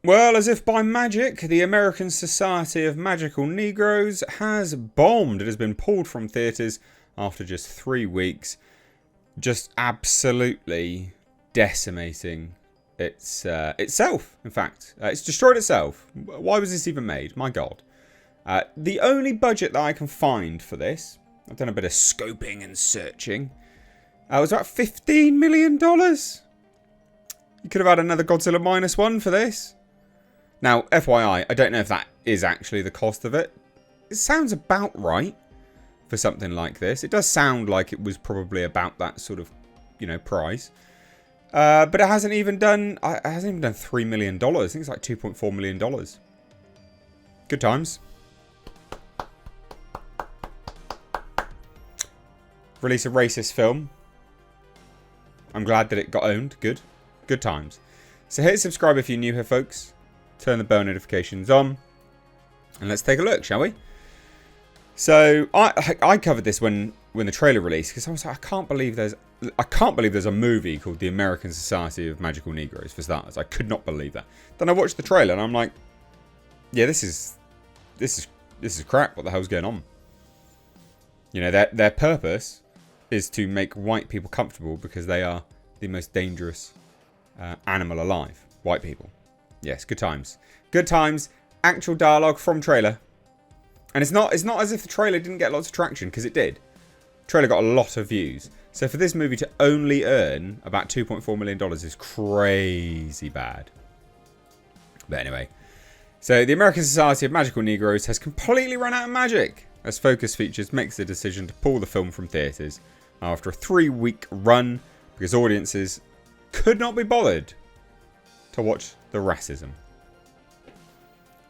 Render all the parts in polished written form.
Well, as if by magic, the American Society of Magical Negroes has bombed. It has been pulled from theatres after just 3 weeks. Just absolutely decimating itself, in fact. It's destroyed itself. Why was this even made? My God. The only budget that I can find for this, I've done a bit of scoping and searching, was about $15 million. You could have had another Godzilla -1 for this. Now, FYI, I don't know if that is actually the cost of it. It sounds about right for something like this. It does sound like it was probably about that sort of, price. But it hasn't even done $3 million. I think it's like $2.4 million. Good times. Release a racist film. I'm glad that it got owned. Good. Good times. So hit subscribe if you're new here, folks. Turn the bell notifications on. And let's take a look, shall we? So I covered this when the trailer released, because I was like, I can't believe there's a movie called The American Society of Magical Negroes, for starters. I could not believe that. Then I watched the trailer and I'm like, yeah, this is crap. What the hell's going on? Their purpose is to make white people comfortable because they are the most dangerous animal alive. White people. Yes, good times. Good times. Actual dialogue from trailer. And it's not as if the trailer didn't get lots of traction, because it did. The trailer got a lot of views. So for this movie to only earn about $2.4 million is crazy bad. But anyway. So the American Society of Magical Negroes has completely run out of magic, as Focus Features makes the decision to pull the film from theatres after a 3-week run, because audiences could not be bothered to watch the racism.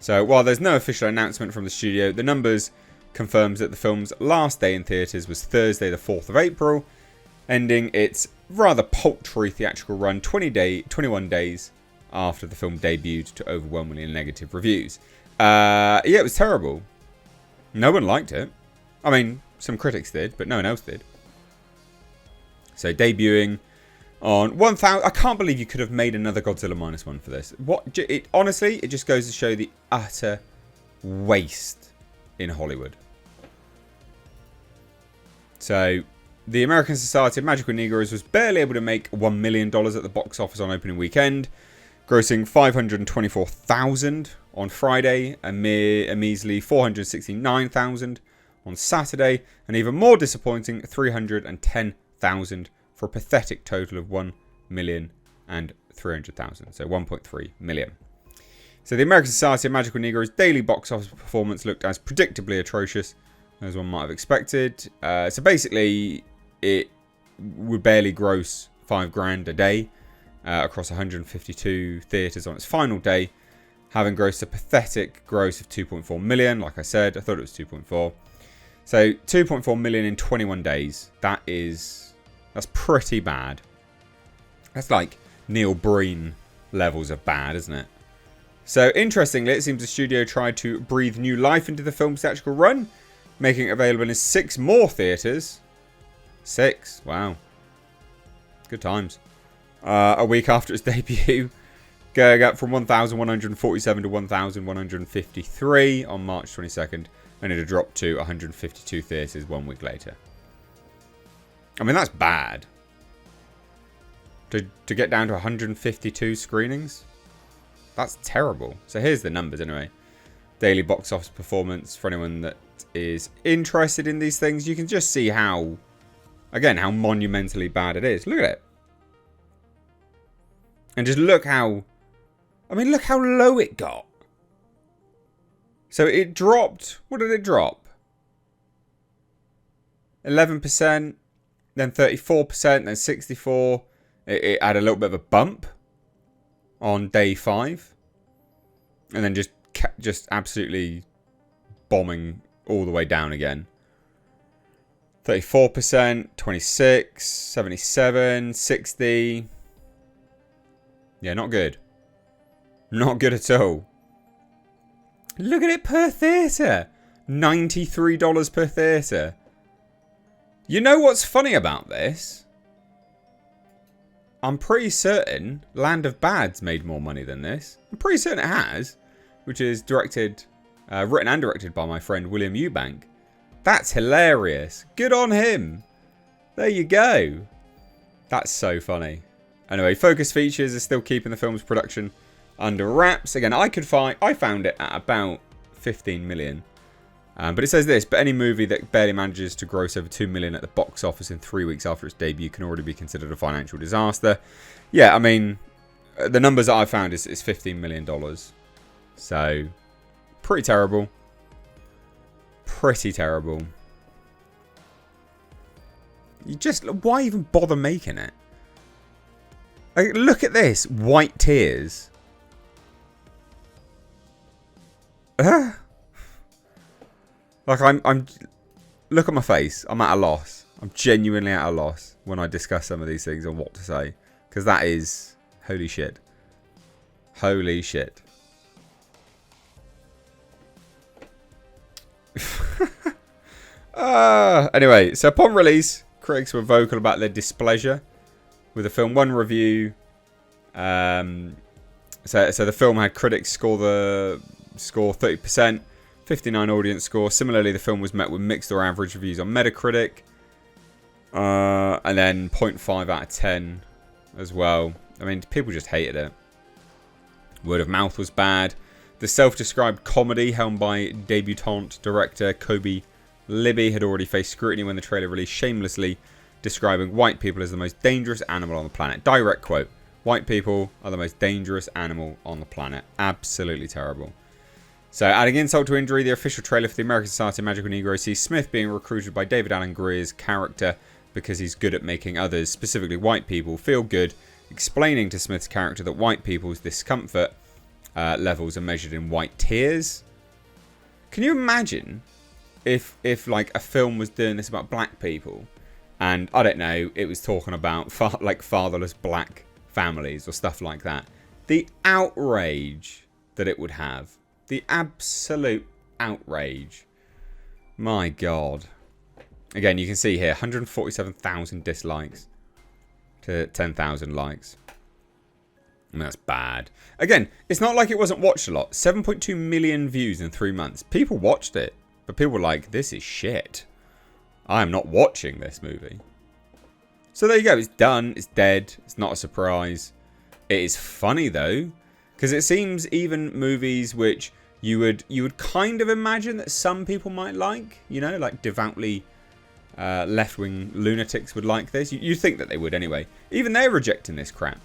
So while there's no official announcement from the studio, the numbers confirms that the film's last day in theatres was Thursday the 4th of April, ending its rather paltry theatrical run 21 days after the film debuted to overwhelmingly negative reviews. Yeah, it was terrible. No one liked it. I mean, some critics did, but no one else did. So debuting on 1,000... I can't believe you could have made another Godzilla -1 for this. Honestly, it just goes to show the utter waste in Hollywood. So, the American Society of Magical Negroes was barely able to make $1 million at the box office on opening weekend, grossing $524,000 on Friday, a measly $469,000 on Saturday, and even more disappointing, $310,000 for a pathetic total of $1,300,000, so $1.3 million. So the American Society of Magical Negroes' daily box office performance looked as predictably atrocious as one might have expected. So basically, it would barely gross $5,000 a day across 152 theatres on its final day, having grossed a pathetic gross of $2.4 million. Like I said, I thought it was 2.4. So $2.4 million in 21 days. That's pretty bad. That's like Neil Breen levels of bad, isn't it? So, interestingly, it seems the studio tried to breathe new life into the film's theatrical run, making it available in 6 more theatres. 6, wow. Good times. A week after its debut, going up from 1,147 to 1,153 on March 22nd, and it dropped to 152 theatres 1 week later. I mean, that's bad. To get down to 152 screenings? That's terrible. So here's the numbers anyway. Daily box office performance for anyone that is interested in these things. You can just see how monumentally bad it is. Look at it. And just look how low it got. So it dropped, what did it drop? 11%. Then 34%, then 64%. It had a little bit of a bump on day 5. And then just absolutely bombing all the way down again. 34%, 26%, 77%, 60%. Yeah, not good. Not good at all. Look at it per theatre. $93 per theatre. You know what's funny about this? I'm pretty certain Land of Bad's made more money than this. I'm pretty certain it has, which is written and directed by my friend William Eubank. That's hilarious. Good on him. There you go. That's so funny. Anyway, Focus Features is still keeping the film's production under wraps. Again, I found it at about 15 million. But it says this, but any movie that barely manages to gross over 2 million at the box office in 3 weeks after its debut can already be considered a financial disaster. Yeah, I mean, the numbers that I found is $15 million. So, pretty terrible. Pretty terrible. Why even bother making it? Like, look at this. White tears. Like, I'm... Look at my face. I'm at a loss. I'm genuinely at a loss when I discuss some of these things and what to say. Because that is... Holy shit. Holy shit. Anyway, so upon release, critics were vocal about their displeasure with the film. One review... So the film had critics score 30%. 59 audience score. Similarly, the film was met with mixed or average reviews on Metacritic. And then 0.5 out of 10 as well. I mean, people just hated it. Word of mouth was bad. The self-described comedy helmed by debutante director Kobe Libby had already faced scrutiny when the trailer released, shamelessly describing white people as the most dangerous animal on the planet. Direct quote. White people are the most dangerous animal on the planet. Absolutely terrible. So, adding insult to injury, the official trailer for the American Society of Magical Negroes sees Smith being recruited by David Alan Grier's character because he's good at making others, specifically white people, feel good, explaining to Smith's character that white people's discomfort levels are measured in white tears. Can you imagine if like a film was doing this about black people and, I don't know, it was talking about like fatherless black families or stuff like that? The outrage that it would have. The absolute outrage. My God. Again, you can see here, 147,000 dislikes to 10,000 likes. I mean, that's bad. Again, it's not like it wasn't watched a lot. 7.2 million views in 3 months. People watched it. But people were like, this is shit. I am not watching this movie. So there you go. It's done. It's dead. It's not a surprise. It is funny, though. Because it seems even movies which you would kind of imagine that some people might like, you know, like devoutly left-wing lunatics would like this. You'd think that they would anyway. Even they're rejecting this crap.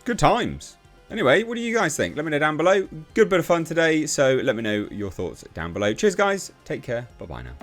Good times. Anyway, what do you guys think? Let me know down below. Good bit of fun today, so let me know your thoughts down below. Cheers, guys. Take care. Bye-bye now.